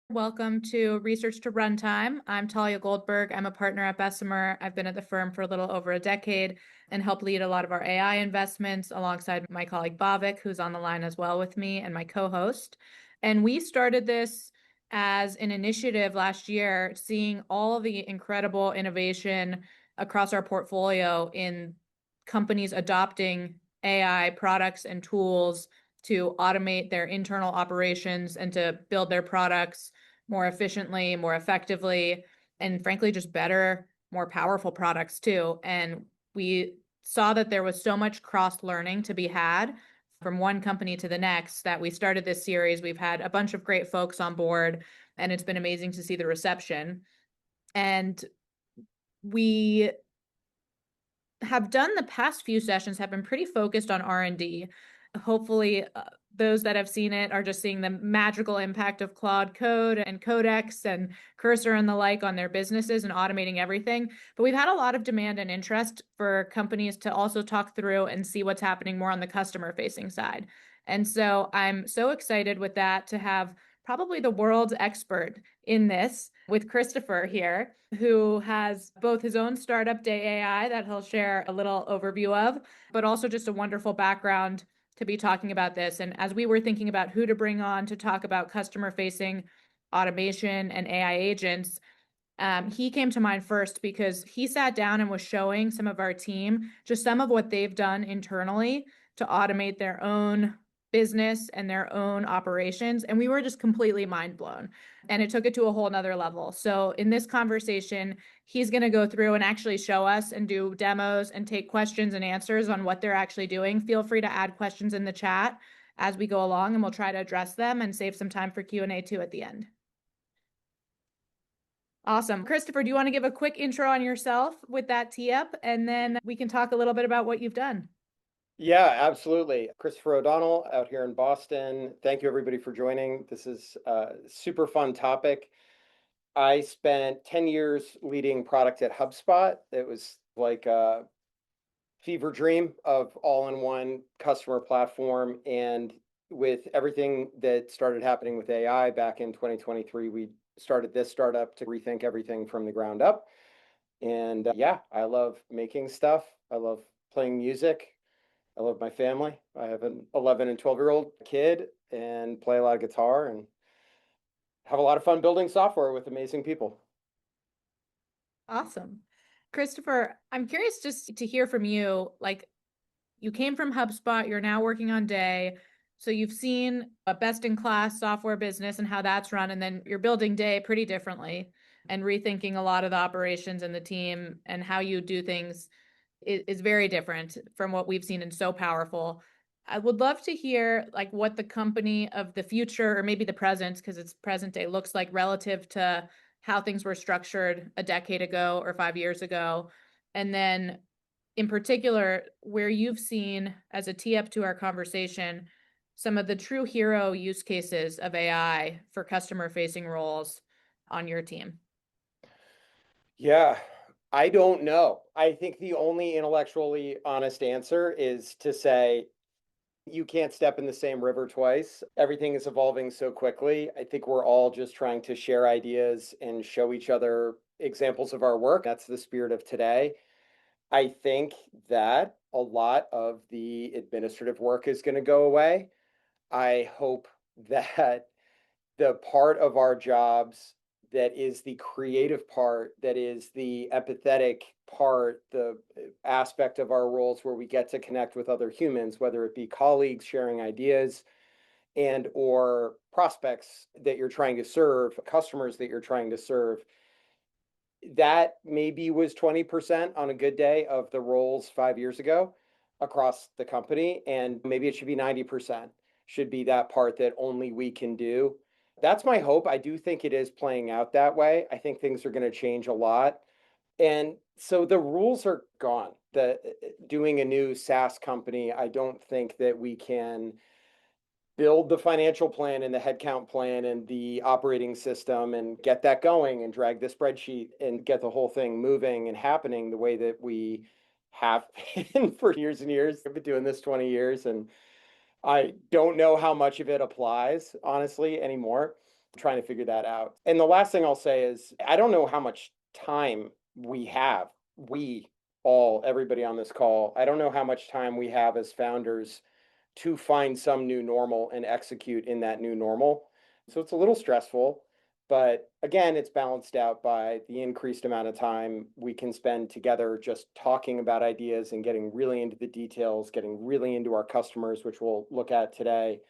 Welcome to Research to Runtime. I'm Talia Goldberg. I'm a partner at Bessemer. I've been at the firm for a little over a decade and help lead a lot of our AI investments alongside my colleague Bhavik, who's on the line as well with me, and my co-host. And we started this as an initiative last year, seeing all of the incredible innovation across our portfolio in companies adopting AI products and tools to automate their internal operations and to build their products more efficiently, more effectively, and frankly, just better, more powerful products too. And we saw that there was so much cross learning to be had from one company to the next that we started this series. We've had a bunch of great folks on board, and it's been amazing to see the reception. And we have done the past few sessions have been pretty focused on R&D. Hopefully, those that have seen it are just seeing the magical impact of Claude Code and Codex and Cursor and the like on their businesses and automating everything. But we've had a lot of demand and interest for companies to also talk through and see what's happening more on the customer-facing side. And so I'm so excited with that to have probably the world's expert in this with Christopher here, who has both his own startup, DayAI, that he'll share a little overview of, but also just a wonderful background to be talking about this. And as we were thinking about who to bring on to talk about customer-facing automation and AI agents, he came to mind first because he sat down and was showing some of our team just some of what they've done internally to automate their own business and their own operations. And we were just completely mind blown. And it took it to a whole nother level. So in this conversation, he's going to go through and actually show us and do demos and take questions and answers on what they're actually doing. Feel free to add questions in the chat as we go along, and we'll try to address them and save some time for Q&A too at the end. Awesome. Christopher, do you want to give a quick intro on yourself with that tee up, and then we can talk a little bit about what you've done? Yeah, absolutely. Christopher O'Donnell out here in Boston. Thank you, everybody, for joining. This is a super fun topic. I spent 10 years leading product at HubSpot. It was like a fever dream of all-in-one customer platform. And with everything that started happening with AI back in 2023, we started this startup to rethink everything from the ground up. And yeah, I love making stuff. I love playing music. I love my family. I have an 11 and 12-year-old kid and play a lot of guitar and have a lot of fun building software with amazing people. Awesome. Christopher, I'm curious just to hear from you. Like, you came from HubSpot, you're now working on Day. So you've seen a best-in-class software business and how that's run, and then you're building Day pretty differently and rethinking a lot of the operations and the team and how you do things is very different from what we've seen and so powerful. I would love to hear like what the company of the future or maybe the present, because it's present day, looks like relative to how things were structured a decade ago or 5 years ago. And then in particular, where you've seen as a tee up to our conversation, some of the true hero use cases of AI for customer facing roles on your team. Yeah, I don't know. I think the only intellectually honest answer is to say you can't step in the same river twice. Everything is evolving so quickly. I think we're all just trying to share ideas and show each other examples of our work. That's the spirit of today. I think that a lot of the administrative work is going to go away. I hope that the part of our jobs that is the creative part, that is the empathetic part, the aspect of our roles where we get to connect with other humans, whether it be colleagues sharing ideas and or prospects that you're trying to serve, customers that you're trying to serve, that maybe was 20% on a good day of the roles 5 years ago across the company. And maybe it should be 90%, should be that part that only we can do. That's my hope. I do think it is playing out that way. I think things are going to change a lot. And so the rules are gone. Doing a new SaaS company, I don't think that we can build the financial plan and the headcount plan and the operating system and get that going and drag the spreadsheet and get the whole thing moving and happening the way that we have been for years and years. I've been doing this 20 years and I don't know how much of it applies, honestly, anymore. trying to figure that out. And the last thing I'll say is I don't know how much time we have. We all, everybody on this call, I don't know how much time we have as founders to find some new normal and execute in that new normal. So it's a little stressful, but again, it's balanced out by the increased amount of time we can spend together just talking about ideas and getting really into the details, getting really into our customers, which we'll look at today.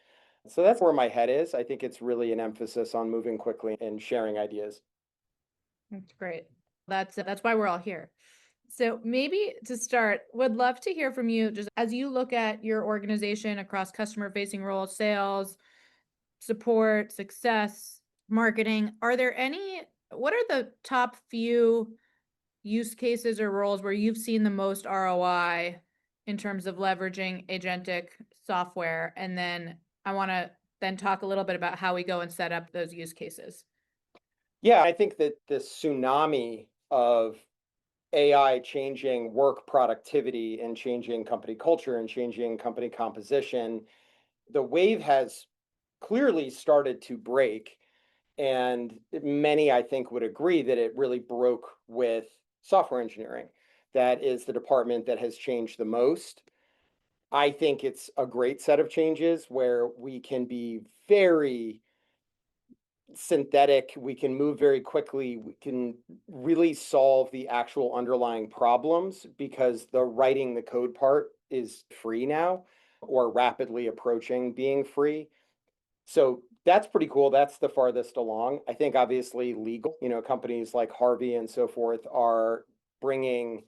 So that's where my head is. I think it's really an emphasis on moving quickly and sharing ideas. That's great. That's why we're all here. So maybe to start, would love to hear from you just as you look at your organization across customer facing roles, sales, support, success, marketing. What are the top few use cases or roles where you've seen the most ROI in terms of leveraging agentic software? And then I want to then talk a little bit about how we go and set up those use cases. Yeah, I think that this tsunami of AI changing work productivity and changing company culture and changing company composition, the wave has clearly started to break. And many, I think, would agree that it really broke with software engineering. That is the department that has changed the most. I think it's a great set of changes where we can be very synthetic, we can move very quickly, we can really solve the actual underlying problems because the writing the code part is free now or rapidly approaching being free. So that's pretty cool. That's the farthest along. I think obviously legal, companies like Harvey and so forth are bringing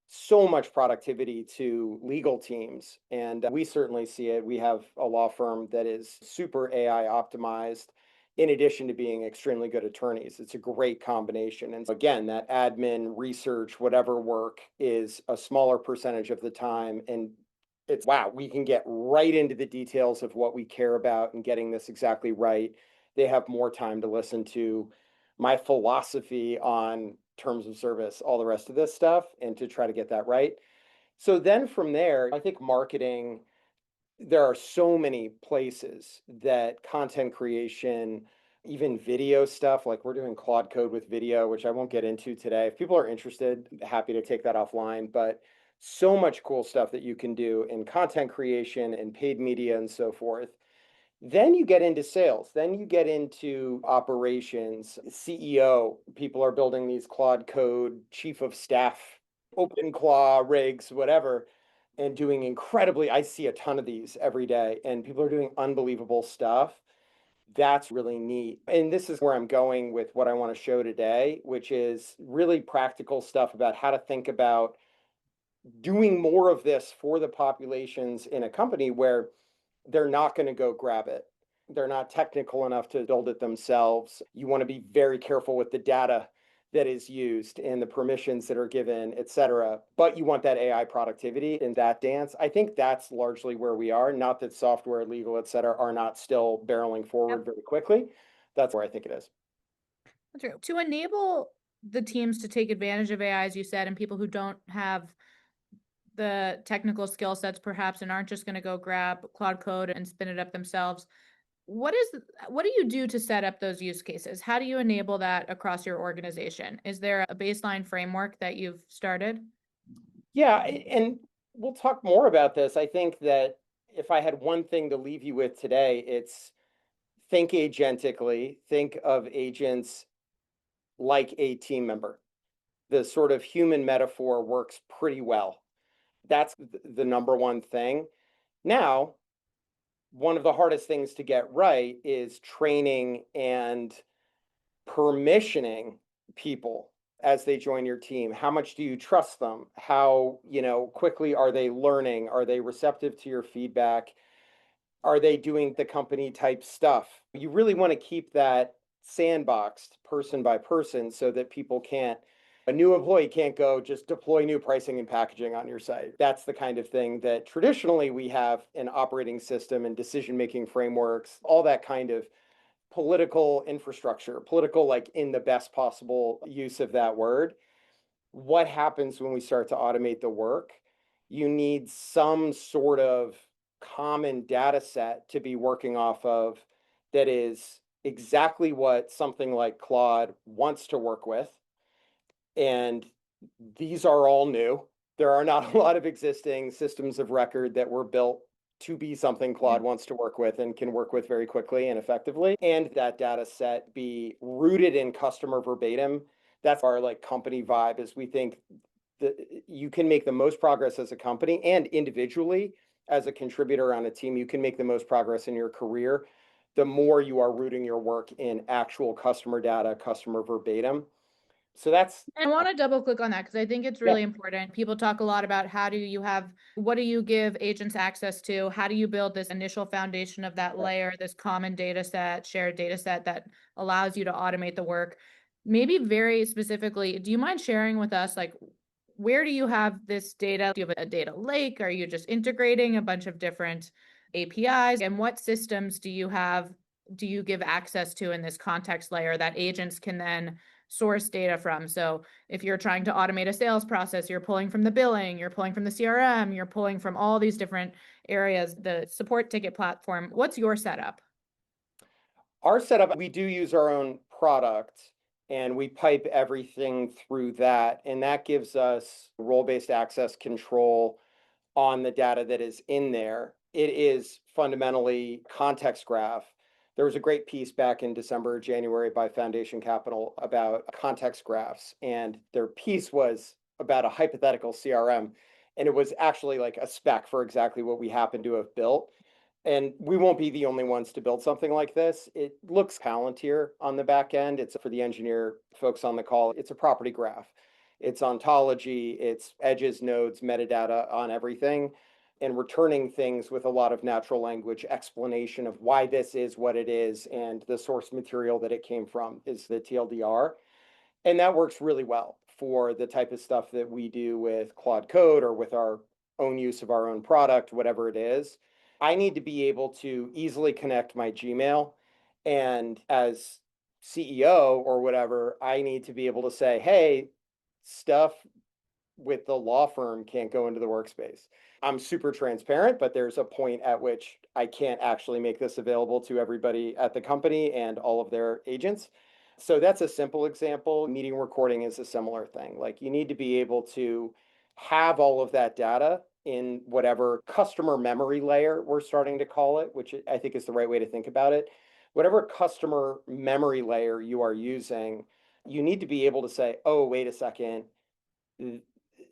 so much productivity to legal teams. And we certainly see it. We have a law firm that is super AI optimized in addition to being extremely good attorneys. It's a great combination. And again, that admin, research, whatever work is a smaller percentage of the time. And it's wow, we can get right into the details of what we care about and getting this exactly right. They have more time to listen to my philosophy on terms of service, all the rest of this stuff, and to try to get that right. So then from there, I think marketing, there are so many places that content creation, even video stuff, like we're doing Claude Code with video, which I won't get into today. If people are interested, happy to take that offline. But so much cool stuff that you can do in content creation and paid media and so forth. Then you get into sales, then you get into operations, CEO. People are building these Claude Code, chief of staff, OpenClaw rigs, whatever, and doing incredibly, I see a ton of these every day, and people are doing unbelievable stuff. That's really neat. And this is where I'm going with what I want to show today, which is really practical stuff about how to think about doing more of this for the populations in a company where they're not going to go grab it. They're not technical enough to build it themselves. You want to be very careful with the data that is used and the permissions that are given, et cetera. But you want that AI productivity in that dance. I think that's largely where we are. Not that software, legal, et cetera, are not still barreling forward very quickly. That's where I think it is. That's true. To enable the teams to take advantage of AI, as you said, and people who don't have the technical skill sets perhaps and aren't just going to go grab Claude Code and spin it up themselves. What do you do to set up those use cases? How do you enable that across your organization? Is there a baseline framework that you've started? Yeah, and we'll talk more about this. I think that if I had one thing to leave you with today, it's think agentically, think of agents like a team member. The sort of human metaphor works pretty well. That's the number one thing. Now, one of the hardest things to get right is training and permissioning people as they join your team. How much do you trust them? How, quickly are they learning? Are they receptive to your feedback? Are they doing the company type stuff? You really want to keep that sandboxed person by person so that a new employee can't go just deploy new pricing and packaging on your site. That's the kind of thing that traditionally we have an operating system and decision-making frameworks, all that kind of political infrastructure, political, like in the best possible use of that word. What happens when we start to automate the work? You need some sort of common data set to be working off of that is exactly what something like Claude wants to work with. And these are all new. There are not a lot of existing systems of record that were built to be something Yeah. Claude wants to work with and can work with very quickly and effectively. And that data set be rooted in customer verbatim. That's our like company vibe, is we think that you can make the most progress as a company and individually as a contributor on a team. You can make the most progress in your career the more you are rooting your work in actual customer data, customer verbatim. So that's, I want to double click on that because I think it's yeah, really important. People talk a lot about what do you give agents access to? How do you build this initial foundation of that yeah. layer, this common data set, shared data set that allows you to automate the work? Maybe very specifically, do you mind sharing with us, like, where do you have this data? Do you have a data lake? Are you just integrating a bunch of different APIs? And what systems do you give access to in this context layer that agents can then source data from? So if you're trying to automate a sales process, you're pulling from the billing, you're pulling from the CRM, you're pulling from all these different areas, the support ticket platform. What's your setup? Our setup, we do use our own product and we pipe everything through that. And that gives us role-based access control on the data that is in there. It is fundamentally context graph. There was a great piece back in December, January by Foundation Capital about context graphs. And their piece was about a hypothetical CRM. And it was actually like a spec for exactly what we happen to have built. And we won't be the only ones to build something like this. It looks Palantir on the back end. It's for the engineer folks on the call. It's a property graph. It's ontology, it's edges, nodes, metadata on everything, and returning things with a lot of natural language explanation of why this is what it is and the source material that it came from is the TLDR. And that works really well for the type of stuff that we do with Claude Code or with our own use of our own product, whatever it is. I need to be able to easily connect my Gmail. And as CEO or whatever, I need to be able to say, hey, stuff with the law firm can't go into the workspace. I'm super transparent, but there's a point at which I can't actually make this available to everybody at the company and all of their agents. So that's a simple example. Meeting recording is a similar thing. Like you need to be able to have all of that data in whatever customer memory layer we're starting to call it, which I think is the right way to think about it. Whatever customer memory layer you are using, you need to be able to say, oh, wait a second,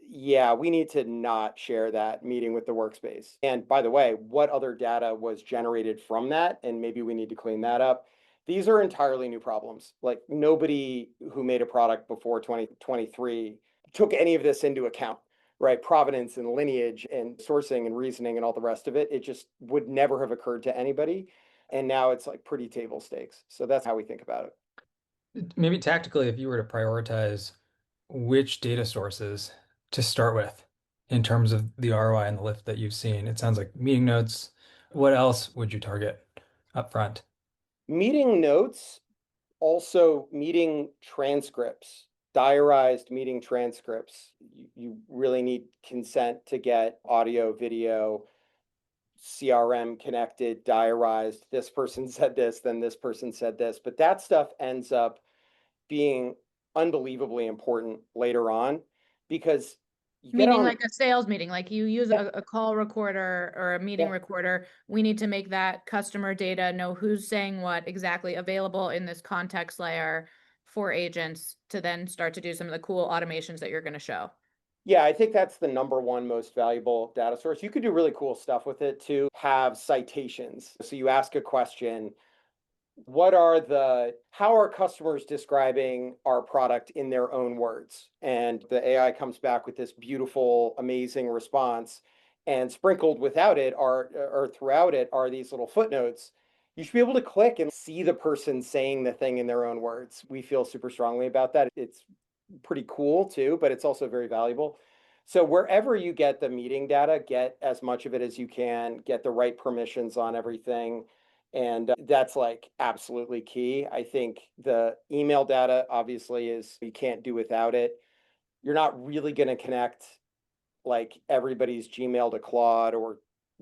yeah, we need to not share that meeting with the workspace. And by the way, what other data was generated from that? And maybe we need to clean that up. These are entirely new problems. Like nobody who made a product before 2023 took any of this into account, right? Provenance and lineage and sourcing and reasoning and all the rest of it. It just would never have occurred to anybody. And now it's like pretty table stakes. So that's how we think about it. Maybe tactically, if you were to prioritize which data sources to start with in terms of the ROI and the lift that you've seen, it sounds like meeting notes. What else would you target up front? Meeting notes, also meeting transcripts, diarized meeting transcripts. You really need consent to get audio, video, CRM connected, diarized. This person said this, then this person said this. But that stuff ends up being unbelievably important later on because you get Meaning on. like a sales meeting, like you use Yeah, a call recorder or a meeting yeah. recorder. We need to make that customer data know who's saying what exactly available in this context layer for agents to then start to do some of the cool automations that you're going to show. Yeah, I think that's the number one most valuable data source. You could do really cool stuff with it to have citations. So you ask a question, how are customers describing our product in their own words? And the AI comes back with this beautiful, amazing response. And sprinkled without it are, or throughout it are these little footnotes. You should be able to click and see the person saying the thing in their own words. We feel super strongly about that. It's pretty cool too, but it's also very valuable. So wherever you get the meeting data, get as much of it as you can, get the right permissions on everything. And that's like absolutely key. I think the email data obviously is, you can't do without it. You're not really going to connect like everybody's Gmail to Claude or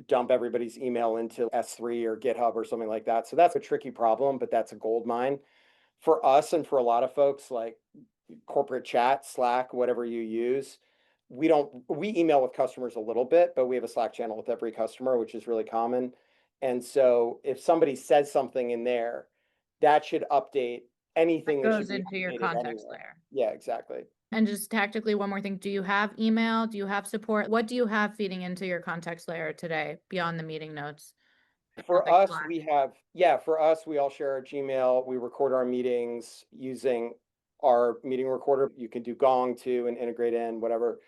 dump everybody's email into S3 or GitHub or something like that. So that's a tricky problem, but that's a gold mine. For us and for a lot of folks, like corporate chat, Slack, whatever you use, we email with customers a little bit, but we have a Slack channel with every customer, which is really common. And so if somebody says something in there, that should update anything that should Goes be into your updated context anywhere. layer. Yeah, exactly. And just tactically, one more thing. Do you have email? Do you have support? What do you have feeding into your context layer today beyond the meeting notes? For Like us, Slack. for us, we all share our Gmail. We record our meetings using our meeting recorder. You can do Gong too and integrate in whatever.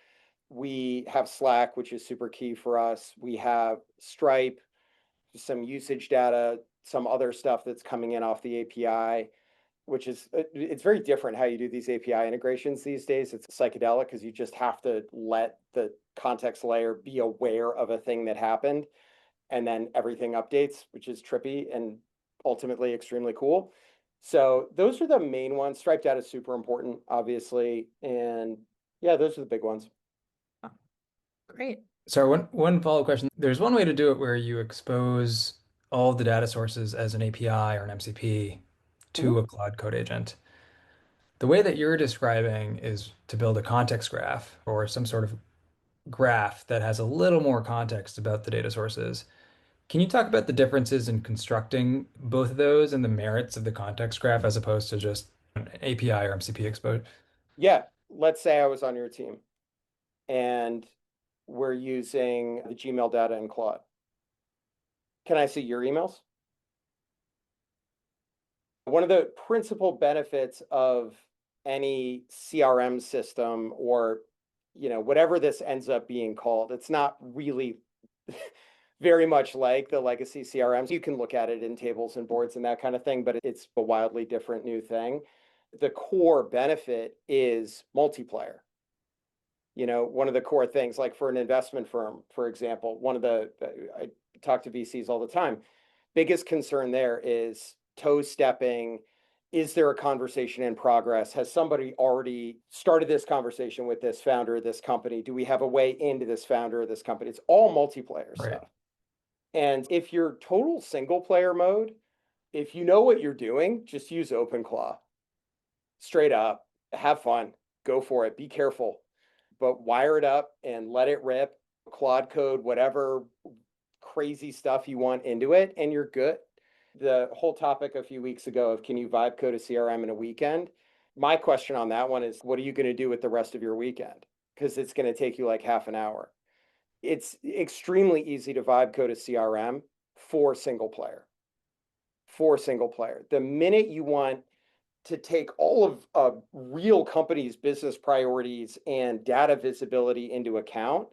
We have Slack, which is super key for us. We have Stripe, some usage data, some other stuff that's coming in off the API, which is, it's very different how you do these API integrations these days. It's psychedelic because you just have to let the context layer be aware of a thing that happened, and then everything updates, which is trippy and ultimately extremely cool. So those are the main ones. Stripe data is super important, obviously. And yeah, those are the big ones. Great. So one follow-up question. There's one way to do it where you expose all of the data sources as an API or an MCP to a Claude Code agent. The way that you're describing is to build a context graph or some sort of graph that has a little more context about the data sources. Can you talk about the differences in constructing both of those and the merits of the context graph as opposed to just an API or MCP expose? Yeah, let's say I was on your team and we're using the Gmail data in Claude. Can I see your emails? One of the principal benefits of any CRM system, or whatever this ends up being called, it's not really very much like the legacy CRMs. You can look at it in tables and boards and that kind of thing, but it's a wildly different new thing. The core benefit is multiplayer. One of the core things, like for an investment firm, for example, I talk to VCs all the time. Biggest concern there is toe stepping. Is there a conversation in progress? Has somebody already started this conversation with this founder of this company? Do we have a way into this founder of this company? It's all multiplayer stuff. And if you're total single player mode, if you know what you're doing, just use OpenClaw. Straight up, have fun, go for it, be careful, but wire it up and let it rip, Claude code, whatever crazy stuff you want into it, and you're good. The whole topic a few weeks ago of can you vibe code a CRM in a weekend? My question on that one is, what are you going to do with the rest of your weekend? Because it's going to take you like half an hour. It's extremely easy to vibe code a CRM for single player. The minute you want to take all of a real company's business priorities and data visibility into account,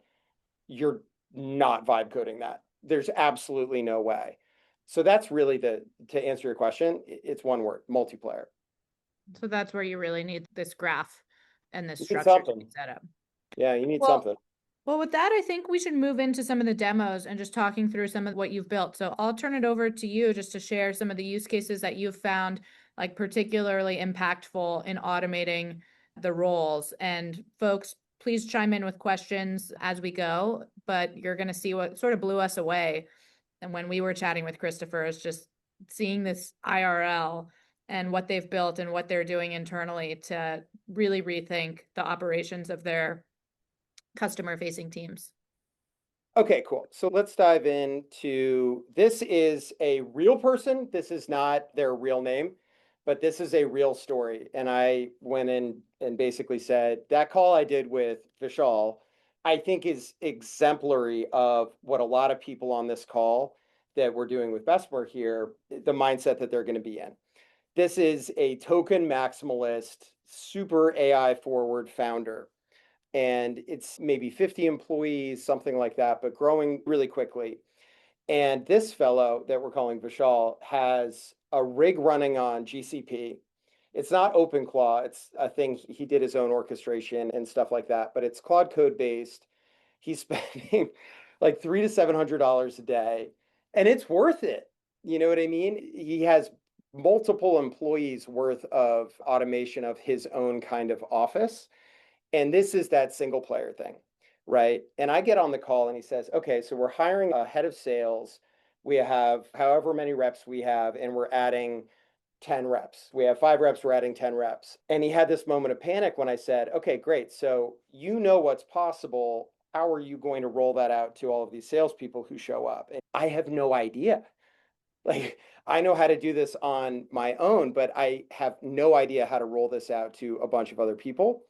you're not vibe coding that. There's absolutely no way. So that's really to answer your question, it's one word, multiplayer. So that's where you really need this graph and this You need structure to be something. set up. Yeah, you need Well, something. Well, with that, I think we should move into some of the demos and just talking through some of what you've built. So I'll turn it over to you just to share some of the use cases that you've found like particularly impactful in automating the roles. And folks, please chime in with questions as we go, but you're going to see what sort of blew us away. And when we were chatting with Christopher, is just seeing this IRL and what they've built and what they're doing internally to really rethink the operations of their customer-facing teams. Okay, cool. So let's dive into, this is a real person. This is not their real name, but this is a real story. And I went in and basically said, that call I did with Vishal, I think is exemplary of what a lot of people on this call that we're doing with Bessemer here, the mindset that they're going to be in. This is a token maximalist, super AI forward founder. And it's maybe 50 employees, something like that, but growing really quickly. And this fellow that we're calling Vishal has a rig running on GCP. It's not OpenClaw. It's a thing he did his own orchestration and stuff like that, but it's Claude code based. He's spending like $300 to $700 a day, and it's worth it. You know what I mean? He has multiple employees worth of automation of his own kind of office. And this is that single player thing. right? And I get on the call and he says, okay, so we're hiring a head of sales. We have however many reps we have, and we're adding 10 reps. We have 5 reps, we're adding 10 reps. And he had this moment of panic when I said, okay, great. So you know what's possible. How are you going to roll that out to all of these salespeople who show up? And I have no idea. Like, I know how to do this on my own, but I have no idea how to roll this out to a bunch of other people.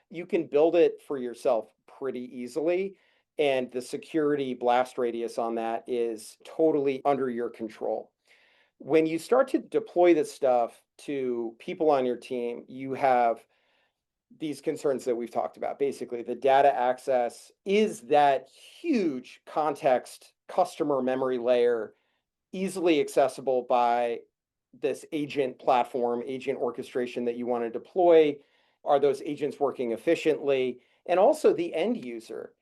You can build it for yourself pretty easily. And the security blast radius on that is totally under your control. When you start to deploy this stuff to people on your team, you have these concerns that we've talked about. Basically, the data access is that huge context customer memory layer, easily accessible by this agent platform, agent orchestration that you want to deploy. Are those agents working efficiently? And also the end user.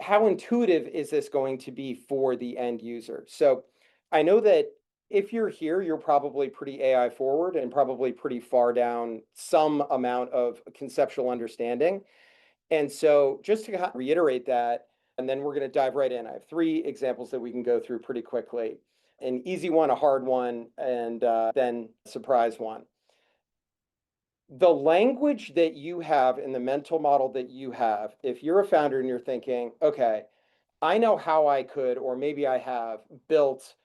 How intuitive is this going to be for the end user? So I know that if you're here, you're probably pretty AI forward and probably pretty far down some amount of conceptual understanding. And so just to reiterate that, and then we're going to dive right in. I have 3 examples that we can go through pretty quickly. An easy one, a hard one, and then surprise one. The language that you have and the mental model that you have, if you're a founder and you're thinking, okay, I know how I could, or maybe I have built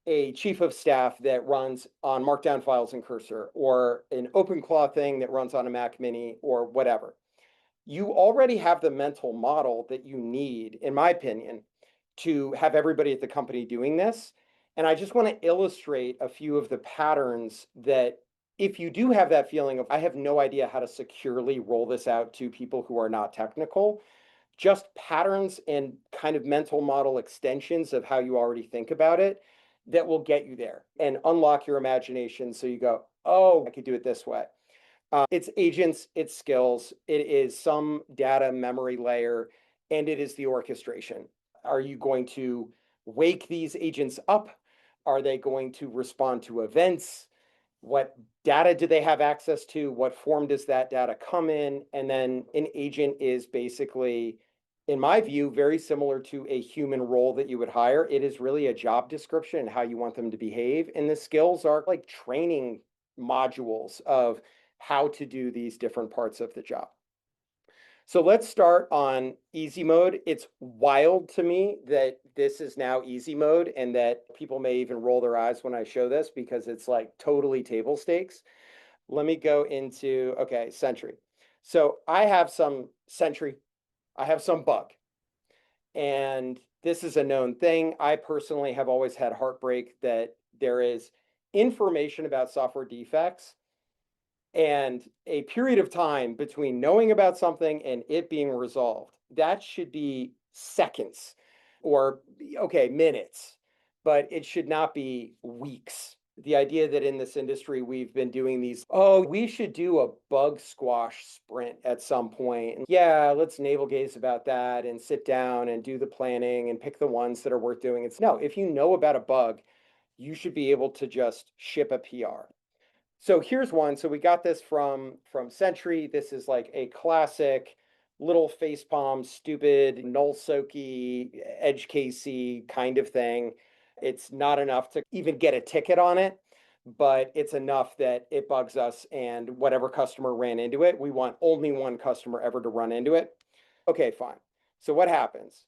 a chief of staff that runs on Markdown files in Cursor, or an OpenClaw thing that runs on a Mac Mini, or whatever. You already have the mental model that you need, in my opinion, to have everybody at the company doing this. And I just want to illustrate a few of the patterns that, if you do have that feeling of, I have no idea how to securely roll this out to people who are not technical, just patterns and kind of mental model extensions of how you already think about it that will get you there and unlock your imagination. So you go, oh, I could do it this way. It's agents, it's skills, it is some data memory layer, and it is the orchestration. Are you going to wake these agents up? Are they going to respond to events? What data do they have access to? What form does that data come in? And then an agent is basically, in my view, very similar to a human role that you would hire. It is really a job description and how you want them to behave. And the skills are like training modules of how to do these different parts of the job. So let's start on easy mode. It's wild to me that this is now easy mode and that people may even roll their eyes when I show this because it's like totally table stakes. Let me go into, okay, Sentry. So I have some Sentry, I have some bug. And this is a known thing. I personally have always had heartbreak that there is information about software defects and a period of time between knowing about something and it being resolved. That should be seconds or, okay, minutes, but it should not be weeks. The idea that in this industry we've been doing these, oh, we should do a bug squash sprint at some point. And yeah, let's navel gaze about that and sit down and do the planning and pick the ones that are worth doing. It's no, if you know about a bug, you should be able to just ship a PR. So here's one. So we got this from Sentry. This is like a classic little facepalm, stupid, null soaky, edge casey kind of thing. It's not enough to even get a ticket on it, but it's enough that it bugs us, and whatever customer ran into it, we want only one customer ever to run into it. Okay, fine. So what happens?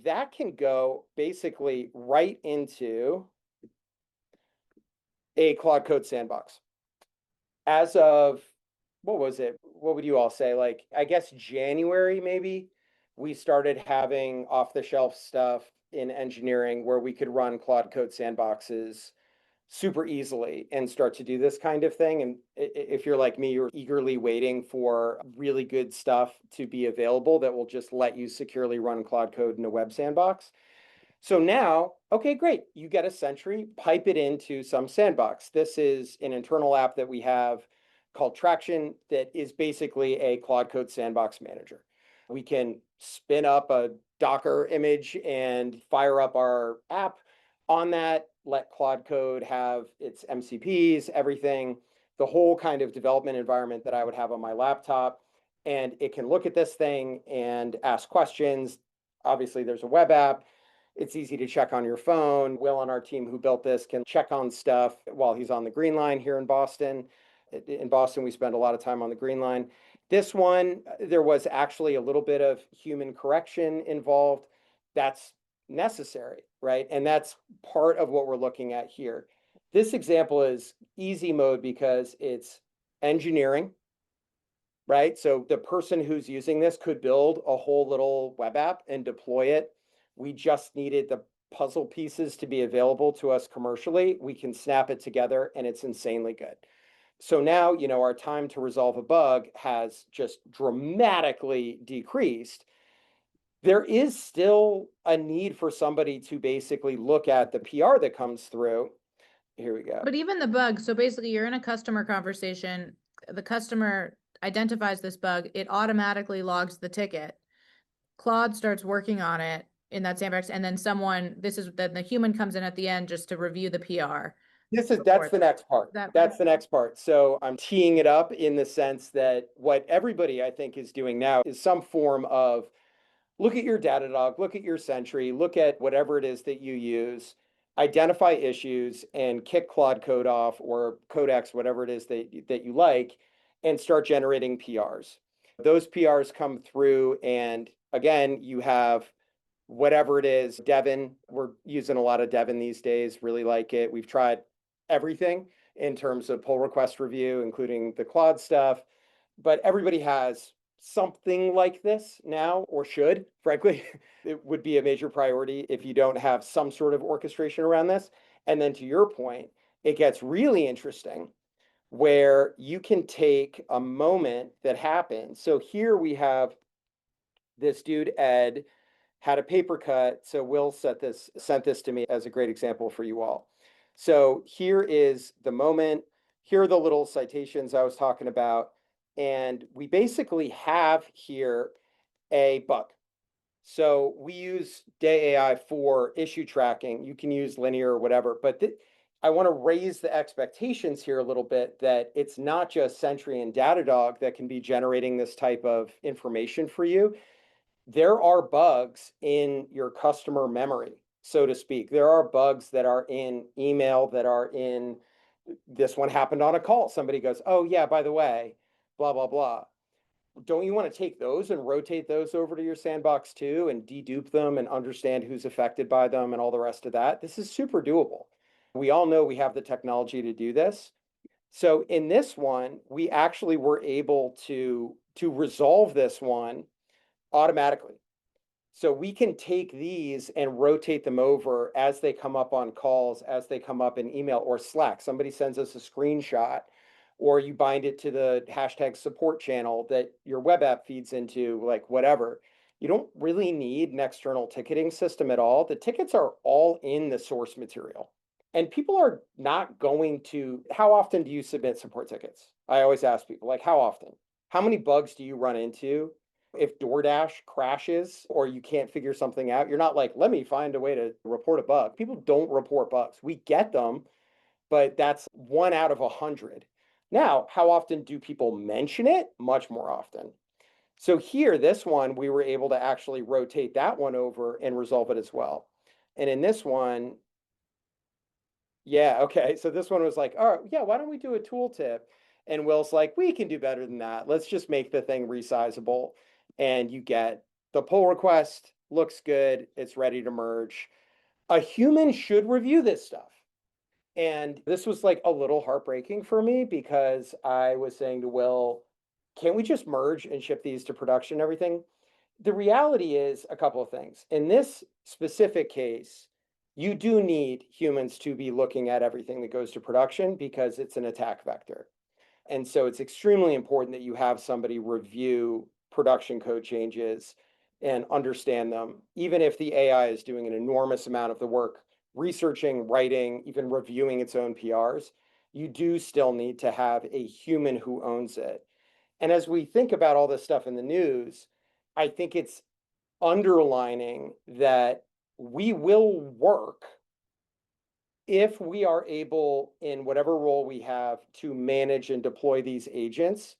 That can go basically right into a Claude Code sandbox. As of, what was it? What would you all say? Like, I guess January, maybe, we started having off-the-shelf stuff in engineering where we could run Claude Code sandboxes super easily and start to do this kind of thing. And if you're like me, you're eagerly waiting for really good stuff to be available that will just let you securely run Claude Code in a web sandbox. So now, okay, great. You get a Sentry, pipe it into some sandbox. This is an internal app that we have called Traction that is basically a Claude Code sandbox manager. We can spin up a Docker image and fire up our app on that, let Claude Code have its MCPs, everything, the whole kind of development environment that I would have on my laptop. and it can look at this thing and ask questions. Obviously, there's a web app. It's easy to check on your phone. Will on our team who built this can check on stuff while he's on the Green Line here in Boston. In Boston, we spend a lot of time on the Green Line. This one, there was actually a little bit of human correction involved. That's necessary, right? And that's part of what we're looking at here. This example is easy mode because it's engineering, right? So the person who's using this could build a whole little web app and deploy it. We just needed the puzzle pieces to be available to us commercially. We can snap it together and it's insanely good. So now, our time to resolve a bug has just dramatically decreased. There is still a need for somebody to basically look at the PR that comes through. Here we go. But even the bug, so basically you're in a customer conversation, the customer identifies this bug, it automatically logs the ticket. Claude starts working on it in that sandbox, and then then the human comes in at the end just to review the PR. That's the next part. That's the next part. So I'm teeing it up in the sense that what everybody I think is doing now is some form of look at your Datadog, look at your Sentry, look at whatever it is that you use, identify issues and kick Claude Code off or Codex, whatever it is that you like, and start generating PRs. Those PRs come through, and again, you have whatever it is, Devin. We're using a lot of Devin these days, really like it. We've tried everything in terms of pull request review, including the Claude stuff, but everybody has something like this now, or should, frankly. It would be a major priority if you don't have some sort of orchestration around this. And then to your point, it gets really interesting where you can take a moment that happens. So here we have this dude, Ed, had a paper cut. So Will sent this to me as a great example for you all. So here is the moment. Here are the little citations I was talking about. And we basically have here a bug. So we use DayAI for issue tracking. You can use linear or whatever, but I want to raise the expectations here a little bit that it's not just Sentry and Datadog that can be generating this type of information for you. There are bugs in your customer memory, so to speak. There are bugs that are in email, that are in, this one happened on a call. Somebody goes, oh yeah, by the way, blah, blah, blah. Don't you want to take those and rotate those over to your sandbox too and dedupe them and understand who's affected by them and all the rest of that? This is super doable. We all know we have the technology to do this. So in this one, we actually were able to resolve this one automatically. So we can take these and rotate them over as they come up on calls, as they come up in email or Slack. Somebody sends us a screenshot, or you bind it to the hashtag support channel that your web app feeds into, like whatever. You don't really need an external ticketing system at all. The tickets are all in the source material. And people are not going to, how often do you submit support tickets? I always ask people, like, how often? How many bugs do you run into? If DoorDash crashes or you can't figure something out, you're not like, let me find a way to report a bug. People don't report bugs. We get them, but that's 1 out of 100. Now, how often do people mention it? Much more often. So here, this one, we were able to actually rotate that one over and resolve it as well. And in this one, yeah, okay. So this one was like, all right, yeah, why don't we do a tooltip? And Will's like, we can do better than that. Let's just make the thing resizable. And you get the pull request, looks good, it's ready to merge. A human should review this stuff. And this was like a little heartbreaking for me because I was saying to Will, can't we just merge and ship these to production and everything? The reality is a couple of things. In this specific case, you do need humans to be looking at everything that goes to production because it's an attack vector. And so it's extremely important that you have somebody review production code changes and understand them, even if the AI is doing an enormous amount of the work, researching, writing, even reviewing its own PRs. You do still need to have a human who owns it. And as we think about all this stuff in the news, I think it's underlining that we will work if we are able, in whatever role we have, to manage and deploy these agents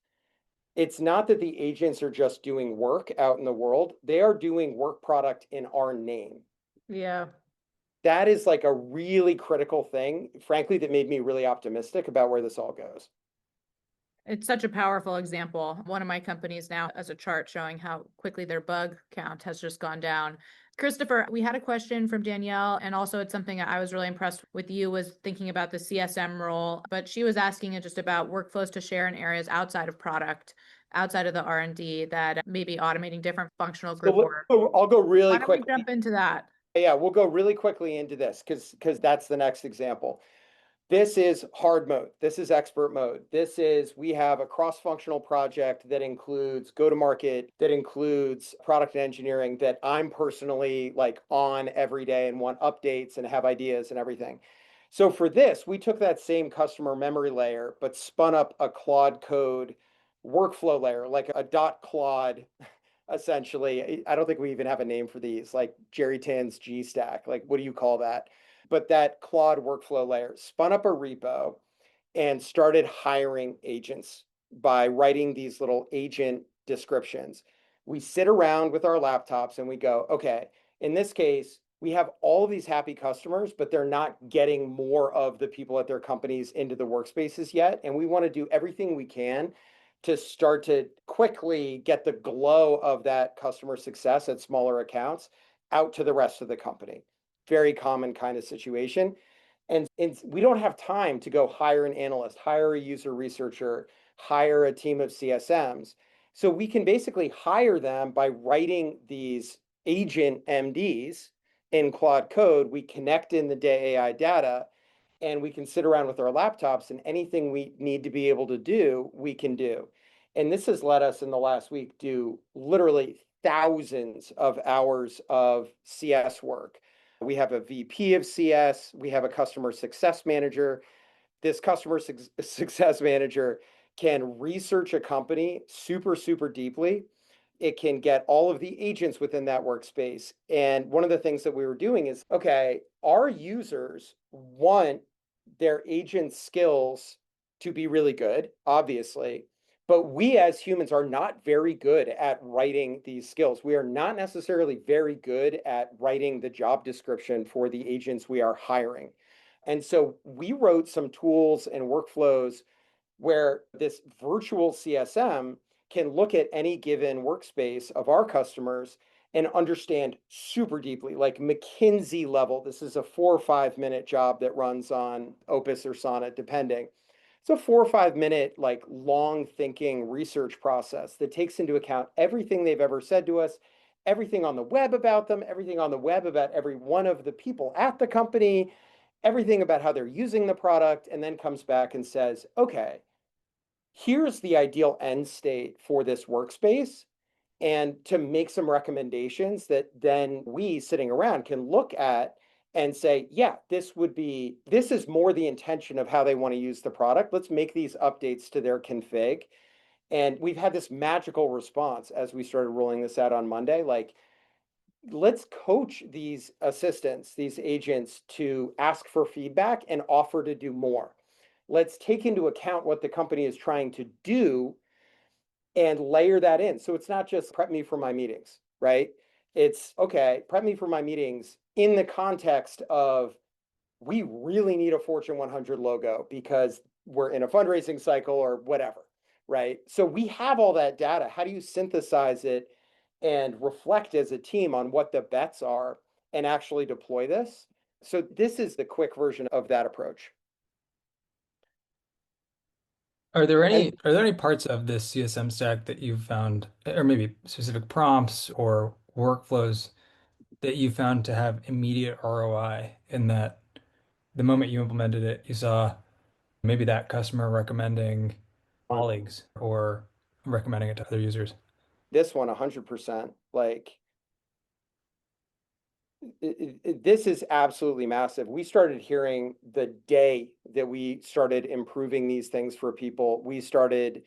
It's not that the agents are just doing work out in the world. They are doing work product in our name. Yeah. That is like a really critical thing, frankly, that made me really optimistic about where this all goes. It's such a powerful example. One of my companies now has a chart showing how quickly their bug count has just gone down. Christopher, we had a question from Danielle, and also it's something I was really impressed with you was thinking about the CSM role, but she was asking it just about workflows to share in areas outside of product, outside of the R&D that maybe automating different functional group work. I'll go really Why don't we quickly. jump into that? Yeah, we'll go really quickly into this because that's the next example. This is hard mode. This is expert mode. We have a cross-functional project that includes go-to-market, that includes product and engineering that I'm personally like on every day and want updates and have ideas and everything. So for this, we took that same customer memory layer, but spun up a Claude code workflow layer, like a .claude essentially. I don't think we even have a name for these, like Jerry Tan's G stack. Like, what do you call that? But that Claude workflow layer spun up a repo and started hiring agents by writing these little agent descriptions. We sit around with our laptops and we go, okay, in this case, we have all of these happy customers, but they're not getting more of the people at their companies into the workspaces yet. And we want to do everything we can to start to quickly get the glow of that customer success at smaller accounts out to the rest of the company. Very common kind of situation. And we don't have time to go hire an analyst, hire a user researcher, hire a team of CSMs. So we can basically hire them by writing these agent MDs in Claude code. We connect in the DayAI data and we can sit around with our laptops and anything we need to be able to do, we can do. And this has let us in the last week do literally thousands of hours of CS work. We have a VP of CS, we have a customer success manager. This customer success manager can research a company super, super deeply. It can get all of the agents within that workspace. And one of the things that we were doing is, okay, our users want their agent skills to be really good, obviously. But we as humans are not very good at writing these skills. We are not necessarily very good at writing the job description for the agents we are hiring. And so we wrote some tools and workflows where this virtual CSM can look at any given workspace of our customers and understand super deeply, like McKinsey level. This is a 4 or 5 minute job that runs on Opus or Sonnet, depending. It's a 4 or 5 minute, like long thinking research process that takes into account everything they've ever said to us, everything on the web about them, everything on the web about every one of the people at the company, everything about how they're using the product, and then comes back and says, okay, here's the ideal end state for this workspace, and to make some recommendations that then we sitting around can look at and say, yeah, this is more the intention of how they want to use the product. Let's make these updates to their config. And we've had this magical response as we started rolling this out on Monday. Like, let's coach these assistants, these agents, to ask for feedback and offer to do more. Let's take into account what the company is trying to do and layer that in. So it's not just prep me for my meetings, right? It's okay, prep me for my meetings in the context of we really need a Fortune 100 logo because we're in a fundraising cycle or whatever, right? So we have all that data. How do you synthesize it and reflect as a team on what the bets are and actually deploy this? So this is the quick version of that approach. Are there any parts of this CSM stack that you've found, or maybe specific prompts or workflows that you found to have immediate ROI in that the moment you implemented it, you saw maybe that customer recommending colleagues or recommending it to other users? This one, 100%. Like, this is absolutely massive. We started hearing the day that we started improving these things for people. We started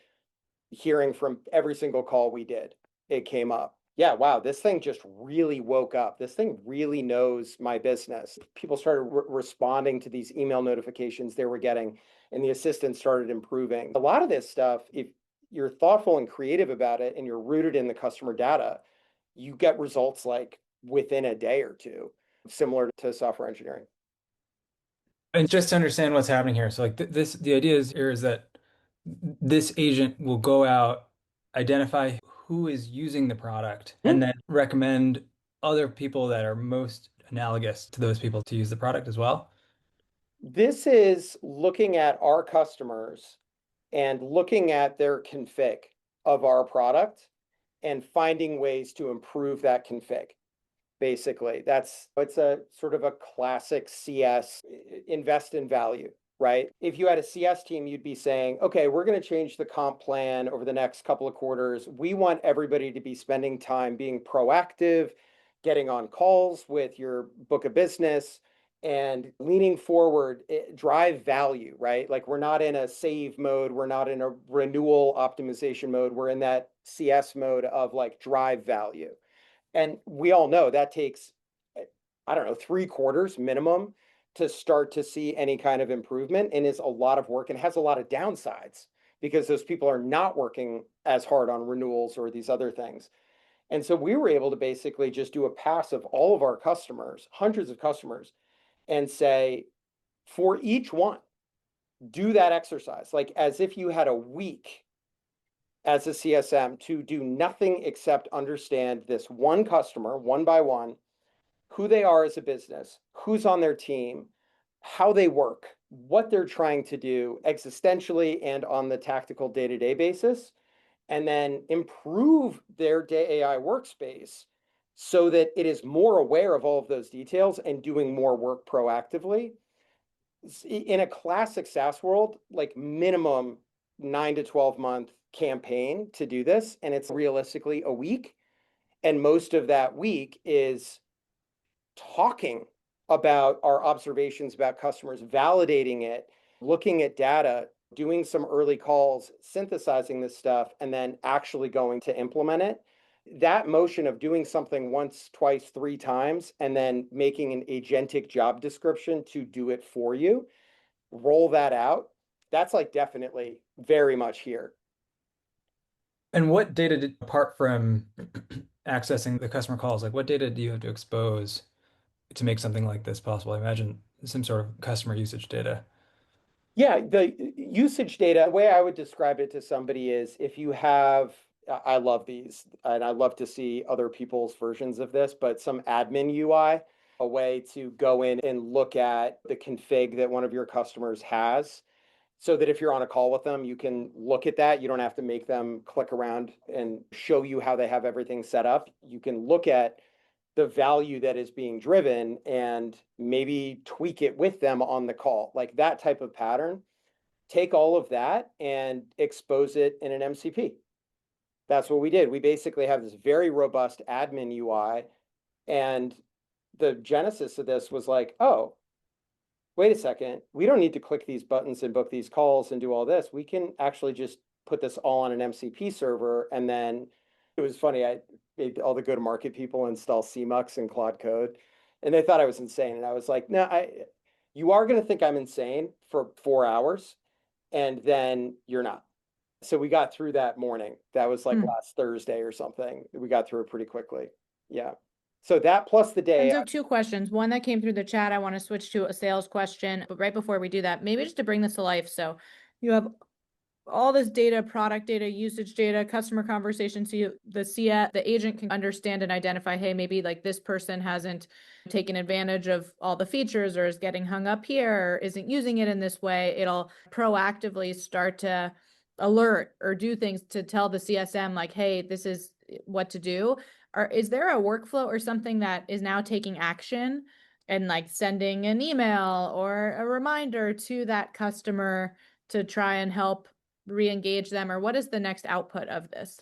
hearing from every single call we did. It came up. Yeah, wow, this thing just really woke up. This thing really knows my business. People started responding to these email notifications they were getting, and the assistant started improving. A lot of this stuff, if you're thoughtful and creative about it and you're rooted in the customer data, you get results like within a day or two, similar to software engineering. And just to understand what's happening here, so like the idea is here is that this agent will go out, identify who is using the product, and then recommend other people that are most analogous to those people to use the product as well. This is looking at our customers and looking at their config of our product and finding ways to improve that config. Basically, it's a sort of a classic CS invest in value, right? If you had a CS team, you'd be saying, okay, we're going to change the comp plan over the next couple of quarters. We want everybody to be spending time being proactive, getting on calls with your book of business and leaning forward, drive value, right? Like we're not in a save mode. We're not in a renewal optimization mode. We're in that CS mode of like drive value. And we all know that takes, I don't know, 3 quarters minimum to start to see any kind of improvement, and is a lot of work and has a lot of downsides because those people are not working as hard on renewals or these other things. And so we were able to basically just do a pass of all of our customers, hundreds of customers, and say, for each one, do that exercise, like as if you had a week as a CSM to do nothing except understand this one customer, one by one, who they are as a business, who's on their team, how they work, what they're trying to do existentially and on the tactical day-to-day basis, and then improve their DayAI workspace so that it is more aware of all of those details and doing more work proactively. In a classic SaaS world, like minimum 9 to 12 month campaign to do this, and it's realistically a week. And most of that week is talking about our observations about customers, validating it, looking at data, doing some early calls, synthesizing this stuff, and then actually going to implement it. That motion of doing something once, twice, 3 times, and then making an agentic job description to do it for you, roll that out, that's like definitely very much here. And what data apart from accessing the customer calls, like what data do you have to expose to make something like this possible? I imagine some sort of customer usage data. Yeah, the usage data, the way I would describe it to somebody is if you have, I love these, and I love to see other people's versions of this, but some admin UI, a way to go in and look at the config that one of your customers has, so that if you're on a call with them, you can look at that. You don't have to make them click around and show you how they have everything set up. You can look at the value that is being driven and maybe tweak it with them on the call, like that type of pattern. Take all of that and expose it in an MCP. That's what we did. We basically have this very robust admin UI, and the genesis of this was like, oh, wait a second, we don't need to click these buttons and book these calls and do all this. We can actually just put this all on an MCP server. And then it was funny, I made all the go-to-market people install CMux and Claude Code, and they thought I was insane. And I was like, no, you are going to think I'm insane for 4 hours, and then you're not. So we got through that morning. That was like last Thursday or something. We got through it pretty quickly. Yeah. So that plus the day. And so 2 questions. One that came through the chat, I want to switch to a sales question, but right before we do that, maybe just to bring this to life. So you have all this data, product data, usage data, customer conversations. So the agent can understand and identify, hey, maybe like this person hasn't taken advantage of all the features or is getting hung up here or isn't using it in this way. It'll proactively start to alert or do things to tell the CSM like, hey, this is what to do. Or is there a workflow or something that is now taking action and like sending an email or a reminder to that customer to try and help re-engage them, or what is the next output of this?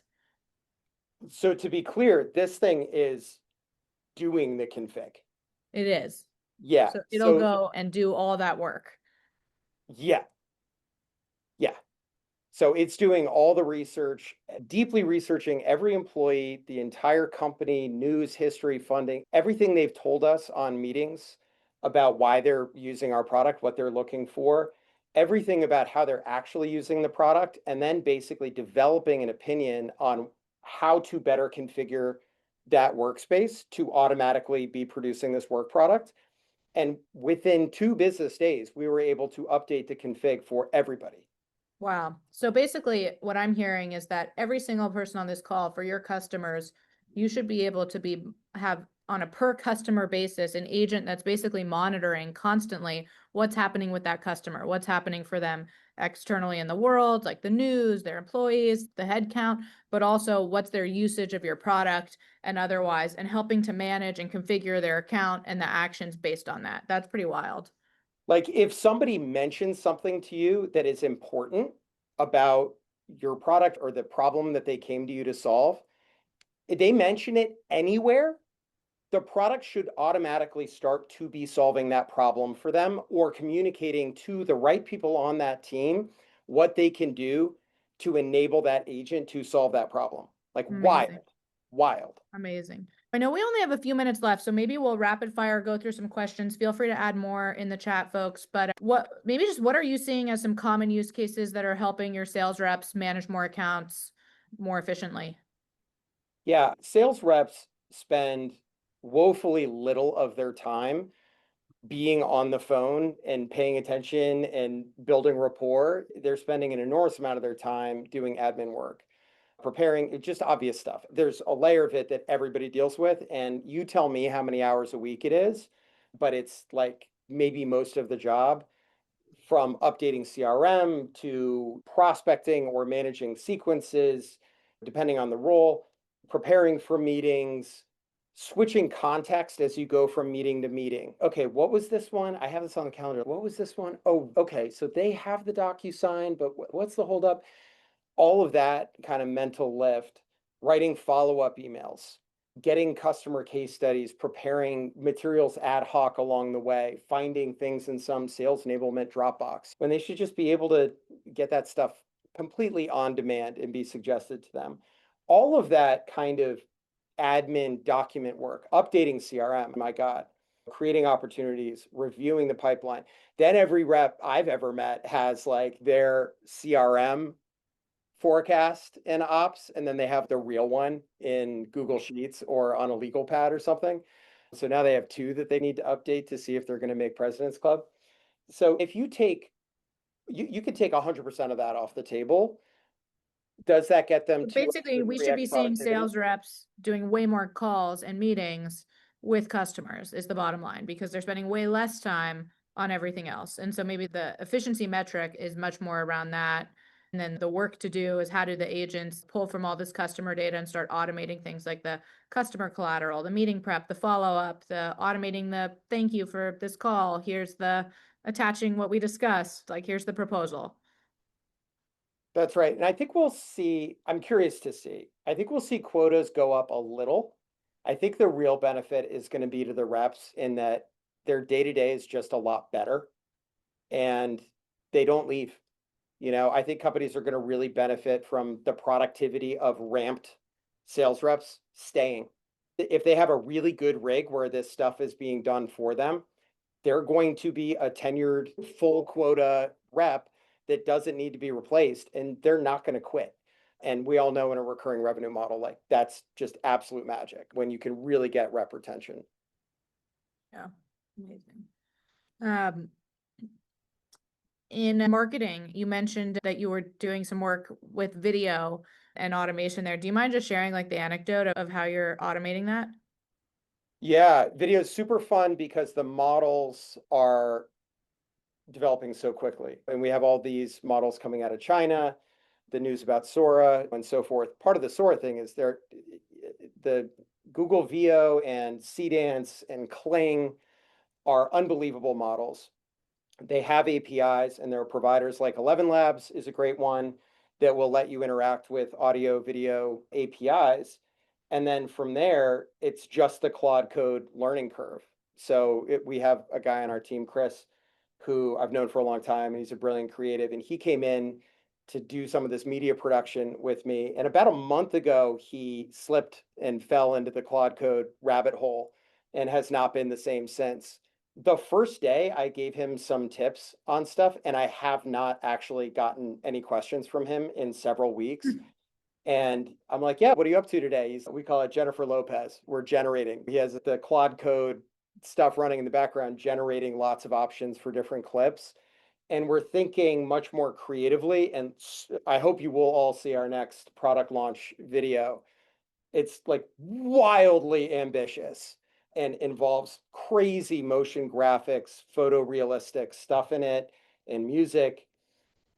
So to be clear, this thing is doing the config. It is. Yeah. So it'll go and do all that work. Yeah. Yeah. So it's doing all the research, deeply researching every employee, the entire company, news, history, funding, everything they've told us on meetings about why they're using our product, what they're looking for. everything about how they're actually using the product, and then basically developing an opinion on how to better configure that workspace to automatically be producing this work product. And within 2 business days, we were able to update the config for everybody. Wow. So basically, what I'm hearing is that every single person on this call for your customers, you should be able to have on a per customer basis an agent that's basically monitoring constantly what's happening with that customer, what's happening for them externally in the world, like the news, their employees, the head count, but also what's their usage of your product and otherwise, and helping to manage and configure their account and the actions based on that. That's pretty wild. Like if somebody mentions something to you that is important about your product or the problem that they came to you to solve, if they mention it anywhere, the product should automatically start to be solving that problem for them or communicating to the right people on that team what they can do to enable that agent to solve that problem. Like Amazing. wild. Amazing. I know we only have a few minutes left, so maybe we'll rapid fire go through some questions. Feel free to add more in the chat, folks. But what are you seeing as some common use cases that are helping your sales reps manage more accounts more efficiently? Yeah, sales reps spend woefully little of their time being on the phone and paying attention and building rapport. They're spending an enormous amount of their time doing admin work, preparing just obvious stuff. There's a layer of it that everybody deals with, and you tell me how many hours a week it is, but it's like maybe most of the job, from updating CRM to prospecting or managing sequences, depending on the role, preparing for meetings, switching context as you go from meeting to meeting. Okay, what was this one? I have this on the calendar. What was this one? Oh, okay. So they have the DocuSign, but what's the holdup? All of that kind of mental lift, writing follow-up emails, getting customer case studies, preparing materials ad hoc along the way, finding things in some sales enablement Dropbox, when they should just be able to get that stuff completely on demand and be suggested to them. All of that kind of admin document work, updating CRM, my God, creating opportunities, reviewing the pipeline. Then every rep I've ever met has like their CRM forecast and ops, and then they have the real one in Google Sheets or on a legal pad or something. So now they have 2 that they need to update to see if they're going to make President's Club. So if you could take 100% of that off the table. Does that get them to Basically, we should be 3x seeing productivity? sales reps doing way more calls and meetings with customers is the bottom line, because they're spending way less time on everything else. And so maybe the efficiency metric is much more around that. And then the work to do is how do the agents pull from all this customer data and start automating things like the customer collateral, the meeting prep, the follow-up, the automating the thank you for this call. Here's the attaching what we discussed, like here's the proposal. That's right. And I think we'll see, I'm curious to see, I think we'll see quotas go up a little. I think the real benefit is going to be to the reps in that their day-to-day is just a lot better and they don't leave. I think companies are going to really benefit from the productivity of ramped sales reps staying. If they have a really good rig where this stuff is being done for them, they're going to be a tenured full quota rep that doesn't need to be replaced, and they're not going to quit. And we all know in a recurring revenue model, like that's just absolute magic when you can really get rep retention. Yeah, amazing. In marketing, you mentioned that you were doing some work with video and automation there. Do you mind just sharing like the anecdote of how you're automating that? Yeah, video is super fun because the models are developing so quickly. And we have all these models coming out of China, the news about Sora and so forth. Part of the Sora thing is the Google Veo and Cdance and Kling are unbelievable models. They have APIs, and there are providers like 11 Labs is a great one that will let you interact with audio, video APIs. And then from there, it's just the Claude Code learning curve. So we have a guy on our team, Chris, who I've known for a long time, and he's a brilliant creative. And he came in to do some of this media production with me. And about a month ago, he slipped and fell into the Claude Code rabbit hole and has not been the same since. The first day I gave him some tips on stuff, and I have not actually gotten any questions from him in several weeks. And I'm like, yeah, what are you up to today? We call it Jennifer Lopez. We're generating. He has the Claude Code stuff running in the background, generating lots of options for different clips. And we're thinking much more creatively. And I hope you will all see our next product launch video. It's like wildly ambitious and involves crazy motion graphics, photorealistic stuff in it, and music.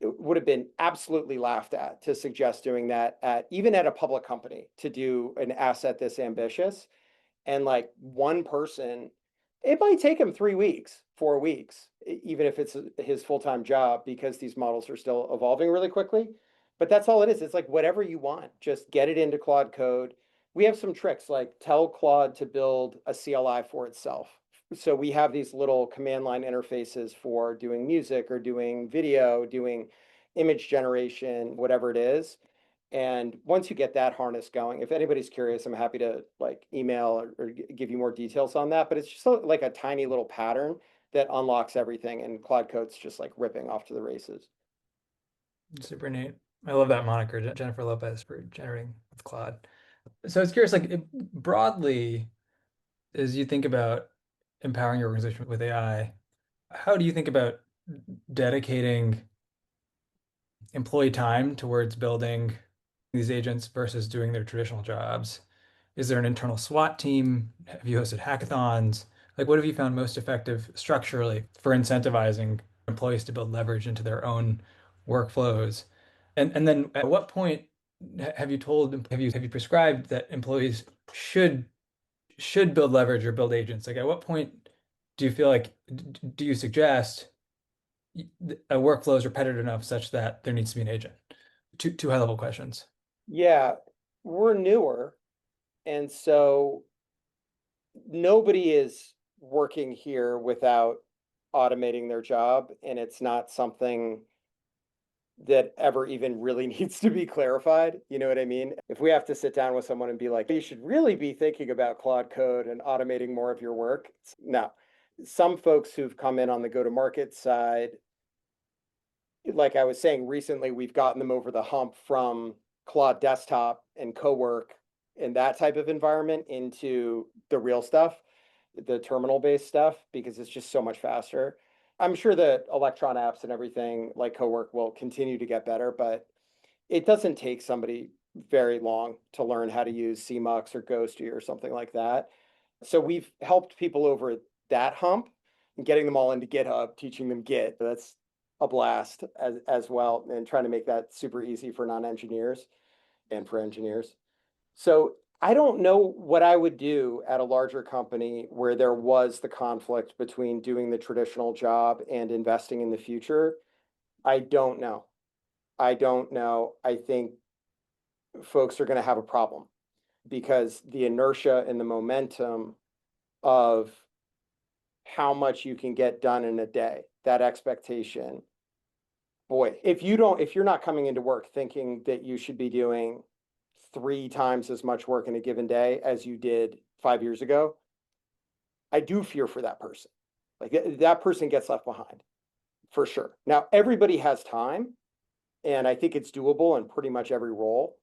It would have been absolutely laughed at to suggest doing that at even at a public company to do an asset this ambitious. And like one person, it might take him 3 weeks, 4 weeks, even if it's his full-time job, because these models are still evolving really quickly. But that's all it is. It's like whatever you want, just get it into Claude Code. We have some tricks like tell Claude to build a CLI for itself. So we have these little command line interfaces for doing music or doing video, doing image generation, whatever it is. And once you get that harness going, if anybody's curious, I'm happy to like email or give you more details on that. But it's just like a tiny little pattern that unlocks everything, and Claude Code's just like ripping off to the races. Super neat. I love that moniker, Jennifer Lopez, for generating with Claude. So I was curious, like broadly, as you think about empowering your organization with AI, how do you think about dedicating employee time towards building these agents versus doing their traditional jobs? Is there an internal SWAT team? Have you hosted hackathons? Like, what have you found most effective structurally for incentivizing employees to build leverage into their own workflows? And then at what point have you prescribed that employees should build leverage or build agents? Like, at what point do you feel like do you suggest a workflow is repetitive enough such that there needs to be an agent? Two high level questions. Yeah, we're newer. And so nobody is working here without automating their job. And it's not something that ever even really needs to be clarified. You know what I mean? If we have to sit down with someone and be like, you should really be thinking about Claude Code and automating more of your work. No. Some folks who've come in on the go-to-market side, like I was saying recently, we've gotten them over the hump from Claude Desktop and Cowork and that type of environment into the real stuff, the terminal-based stuff, because it's just so much faster. I'm sure that Electron apps and everything like Cowork will continue to get better, but it doesn't take somebody very long to learn how to use CMux or Ghosty or something like that. So we've helped people over that hump and getting them all into GitHub, teaching them Git. That's a blast as well, and trying to make that super easy for non-engineers and for engineers. So I don't know what I would do at a larger company where there was the conflict between doing the traditional job and investing in the future. I don't know. I don't know. I think folks are going to have a problem because the inertia and the momentum of how much you can get done in a day, that expectation. Boy, if you're not coming into work thinking that you should be doing 3 times as much work in a given day as you did 5 years ago, I do fear for that person. Like that person gets left behind for sure. Now, everybody has time, and I think it's doable in pretty much every role,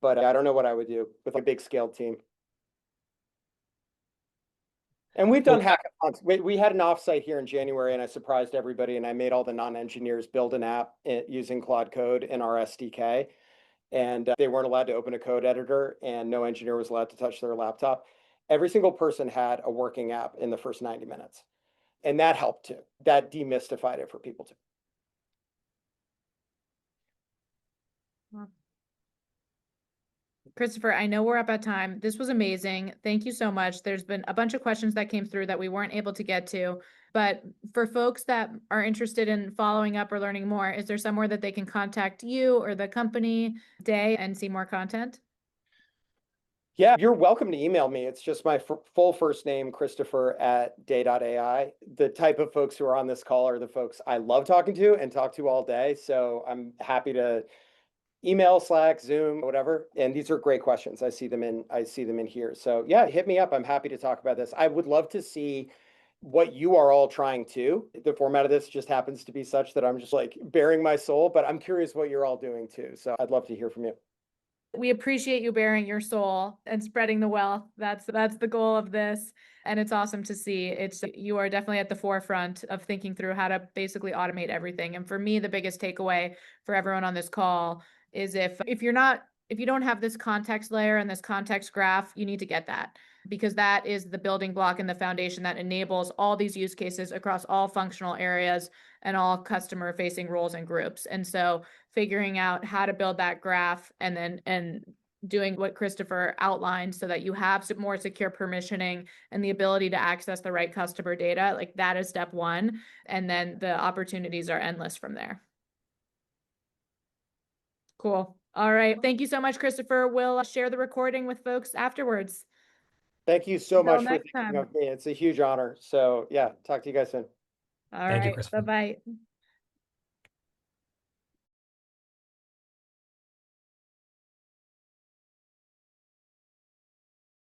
but I don't know what I would do with a big scaled team. And we've done hackathons. We had an offsite here in January, and I surprised everybody, and I made all the non-engineers build an app using Claude Code in our SDK. And they weren't allowed to open a code editor, and no engineer was allowed to touch their laptop. Every single person had a working app in the first 90 minutes. And that helped too. That demystified it for people too. Christopher, I know we're up at time. This was amazing. Thank you so much. There's been a bunch of questions that came through that we weren't able to get to. But for folks that are interested in following up or learning more, is there somewhere that they can contact you or the company, Day, and see more content? Yeah, you're welcome to email me. It's just my full first name, Christopher at day.ai. The type of folks who are on this call are the folks I love talking to and talk to all day. So I'm happy to email, Slack, Zoom, whatever. And these are great questions. I see them in here. So yeah, hit me up. I'm happy to talk about this. I would love to see what you are all trying to. The format of this just happens to be such that I'm just like bearing my soul, but I'm curious what you're all doing too. So I'd love to hear from you. We appreciate you bearing your soul and spreading the wealth. That's the goal of this. And it's awesome to see. You are definitely at the forefront of thinking through how to basically automate everything. And for me, the biggest takeaway for everyone on this call is if you don't have this context layer and this context graph, you need to get that, because that is the building block and the foundation that enables all these use cases across all functional areas and all customer facing roles and groups. And so figuring out how to build that graph and doing what Christopher outlined so that you have some more secure permissioning and the ability to access the right customer data, like that is step one. And then the opportunities are endless from there. Cool. All right. Thank you so much, Christopher. We'll share the recording with folks afterwards. Thank you so Until much for next thinking time. of me. It's a huge honor. So yeah, talk to you guys soon. All Thank you, right. Christopher. Bye-bye.